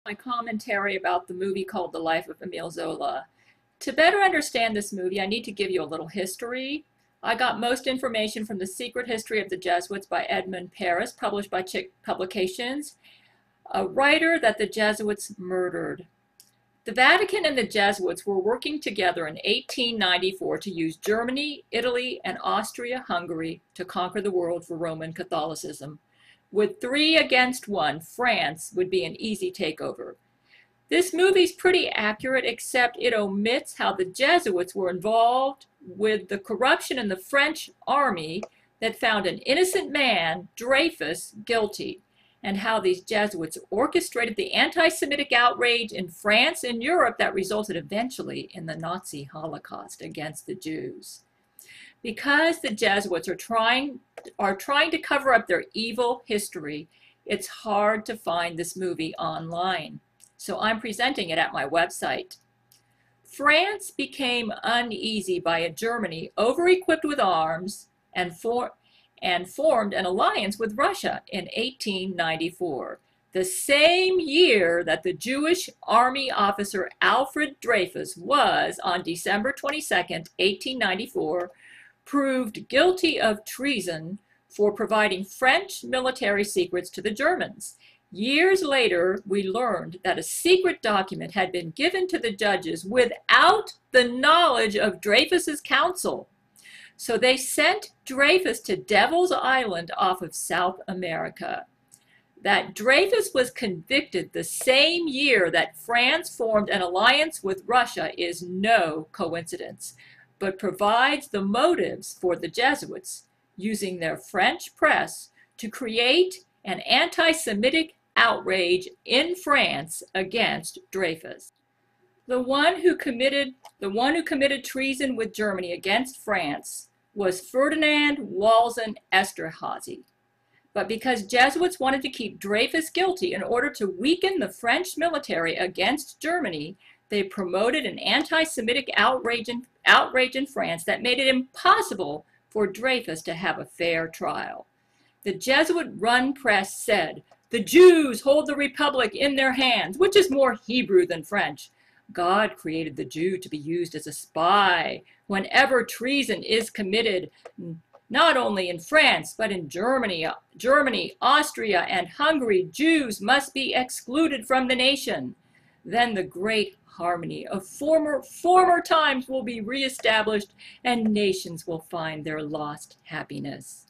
My commentary about the movie called The Life of Emile Zola. To better understand this movie, I need to give you a little history. I got most information from The Secret History of the Jesuits by Edmund Burke, published by Chick Publications, a writer that the Jesuits murdered. The Vatican and the Jesuits were working together in 1894 to use Germany, Italy, and Austria-Hungary to conquer the world for Roman Catholicism. With 3 against 1, France would be an easy takeover. This movie's pretty accurate, except it omits how the Jesuits were involved with the corruption in the French army that found an innocent man, Dreyfus, guilty, and how these Jesuits orchestrated the anti-Semitic outrage in France and Europe that resulted eventually in the Nazi Holocaust against the Jews. Because the Jesuits are trying to cover up their evil history, it's hard to find this movie online. So I'm presenting it at my website. France became uneasy by a Germany over-equipped with arms and formed an alliance with Russia in 1894, the same year that the Jewish army officer Alfred Dreyfus was, on December 22nd, 1894, proved guilty of treason for providing French military secrets to the Germans. Years later, we learned that a secret document had been given to the judges without the knowledge of Dreyfus's counsel. So they sent Dreyfus to Devil's Island off of South America. That Dreyfus was convicted the same year that France formed an alliance with Russia is no coincidence, but provides the motives for the Jesuits, using their French press to create an anti-Semitic outrage in France against Dreyfus. The one who committed treason with Germany against France was Ferdinand Walsen Esterhazy. But because Jesuits wanted to keep Dreyfus guilty in order to weaken the French military against Germany, they promoted an anti-Semitic outrage in France that made it impossible for Dreyfus to have a fair trial. The Jesuit-run press said, "The Jews hold the Republic in their hands," which is more Hebrew than French. God created the Jew to be used as a spy whenever treason is committed, not only in France, but in Germany, Austria, and Hungary. Jews must be excluded from the nation. Then the great harmony of former times will be reestablished, and nations will find their lost happiness.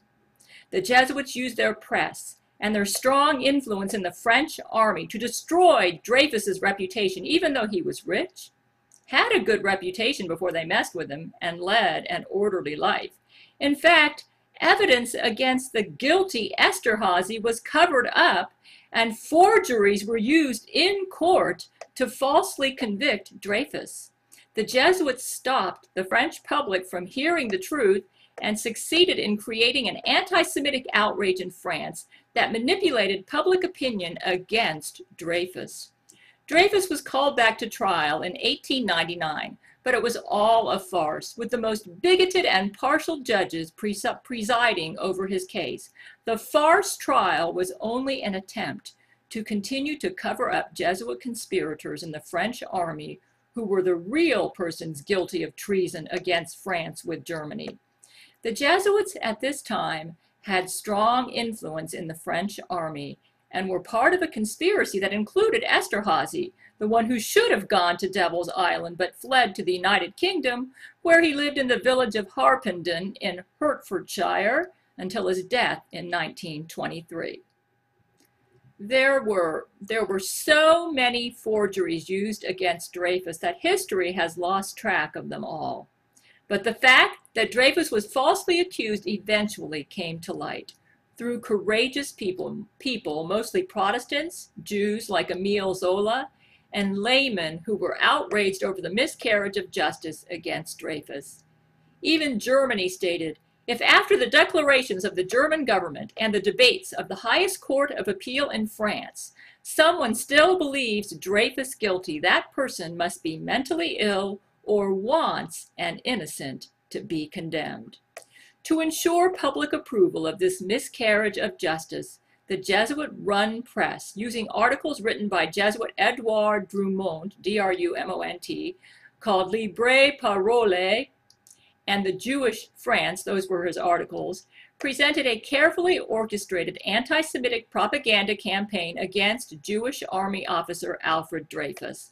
The Jesuits used their press and their strong influence in the French army to destroy Dreyfus's reputation, even though he was rich, had a good reputation before they messed with him, and led an orderly life. In fact, evidence against the guilty Esterhazy was covered up, and forgeries were used in court to falsely convict Dreyfus. The Jesuits stopped the French public from hearing the truth and succeeded in creating an anti-Semitic outrage in France that manipulated public opinion against Dreyfus. Dreyfus was called back to trial in 1899, but it was all a farce, with the most bigoted and partial judges presiding over his case. The farce trial was only an attempt to continue to cover up Jesuit conspirators in the French army who were the real persons guilty of treason against France with Germany. The Jesuits at this time had strong influence in the French army and were part of a conspiracy that included Esterhazy, the one who should have gone to Devil's Island but fled to the United Kingdom, where he lived in the village of Harpenden in Hertfordshire until his death in 1923. There were so many forgeries used against Dreyfus that history has lost track of them all. But the fact that Dreyfus was falsely accused eventually came to light through courageous people, mostly Protestants, Jews like Emile Zola, and laymen who were outraged over the miscarriage of justice against Dreyfus. Even Germany stated, "If after the declarations of the German government and the debates of the highest court of appeal in France, someone still believes Dreyfus guilty, that person must be mentally ill or wants an innocent to be condemned." To ensure public approval of this miscarriage of justice, the Jesuit-run press, using articles written by Jesuit Edouard Drumont, D-R-U-M-O-N-T, called Libre Parole, and the Jewish France, those were his articles, presented a carefully orchestrated anti-Semitic propaganda campaign against Jewish army officer Alfred Dreyfus.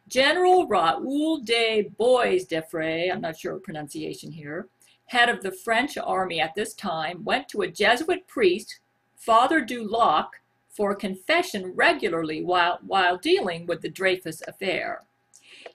General Raoul de Boisdeffre, I'm not sure of pronunciation here, head of the French army at this time, went to a Jesuit priest, Father Dulac, for confession regularly while dealing with the Dreyfus affair.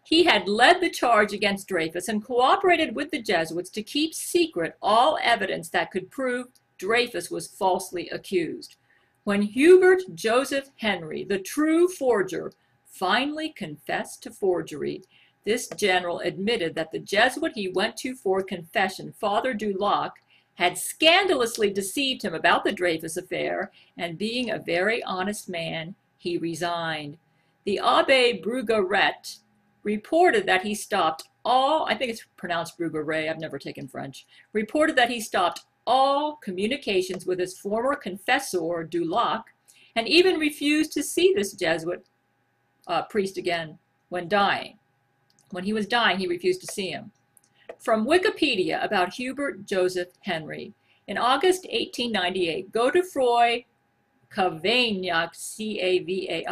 He had led the charge against Dreyfus and cooperated with the Jesuits to keep secret all evidence that could prove Dreyfus was falsely accused. When Hubert Joseph Henry, the true forger, finally confessed to forgery, this general admitted that the Jesuit he went to for confession, Father Dulac, had scandalously deceived him about the Dreyfus affair, and being a very honest man, he resigned. The Abbé Brugueret reported that he stopped all, I think it's pronounced Brugueret, I've never taken French, reported that he stopped all communications with his former confessor, Dulac, and even refused to see this Jesuit priest again when dying. When he was dying, he refused to see him. From Wikipedia about Hubert Joseph Henry. In August 1898, Godefroy Cavaignac, C-A-V-A-I-G-N-A-C,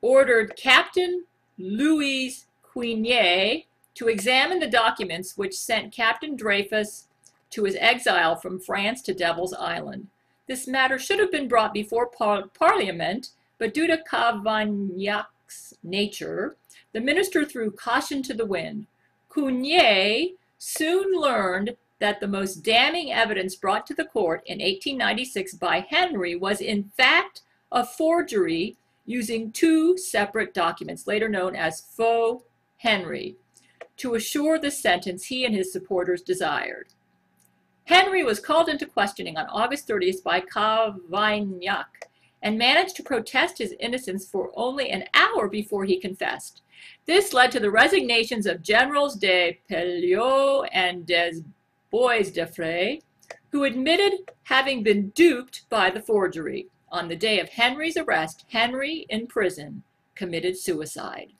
ordered Captain Louis Quinier to examine the documents which sent Captain Dreyfus to his exile from France to Devil's Island. This matter should have been brought before Parliament, but due to Cavaignac's nature, the minister threw caution to the wind. Quinier soon learned that the most damning evidence brought to the court in 1896 by Henry was in fact a forgery using two separate documents, later known as Faux Henry, to assure the sentence he and his supporters desired. Henry was called into questioning on August 30th by Cavaignac and managed to protest his innocence for only an hour before he confessed. This led to the resignations of Generals de Pelliot and des Boisdeffre, who admitted having been duped by the forgery. On the day of Henry's arrest, Henry, in prison, committed suicide.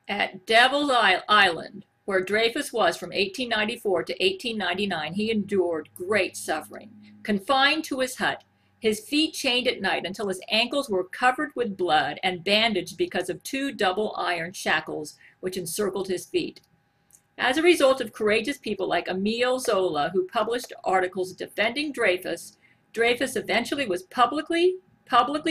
At Devil's Island, where Dreyfus was from 1894 to 1899, he endured great suffering. Confined to his hut, his feet chained at night until his ankles were covered with blood and bandaged because of two double iron shackles which encircled his feet. As a result of courageous people like Emile Zola, who published articles defending Dreyfus, Dreyfus eventually was publicly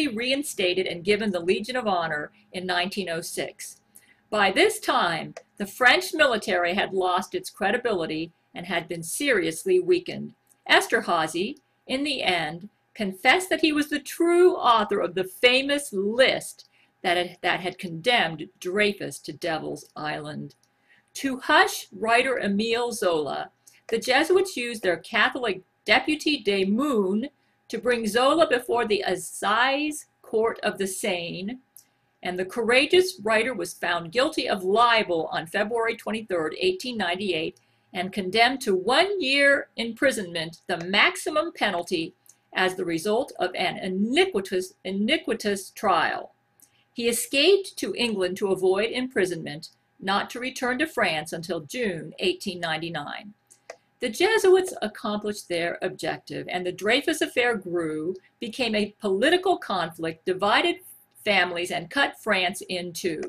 reinstated and given the Legion of Honor in 1906. By this time, the French military had lost its credibility and had been seriously weakened. Esterhazy, in the end, confessed that he was the true author of the famous list that had condemned Dreyfus to Devil's Island. To hush writer Emile Zola, the Jesuits used their Catholic Deputy des Moines to bring Zola before the Assize Court of the Seine, and the courageous writer was found guilty of libel on February 23, 1898, and condemned to 1 year imprisonment, the maximum penalty, as the result of an iniquitous trial. He escaped to England to avoid imprisonment, not to return to France until June 1899. The Jesuits accomplished their objective, and the Dreyfus affair grew, became a political conflict, divided families, and cut France in two.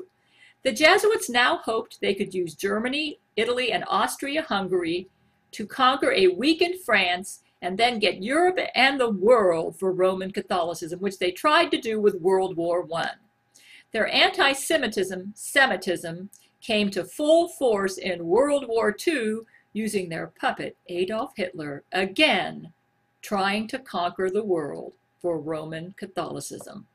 The Jesuits now hoped they could use Germany, Italy, and Austria-Hungary to conquer a weakened France and then get Europe and the world for Roman Catholicism, which they tried to do with World War I. Their anti-Semitism came to full force in World War II, using their puppet Adolf Hitler, again trying to conquer the world for Roman Catholicism.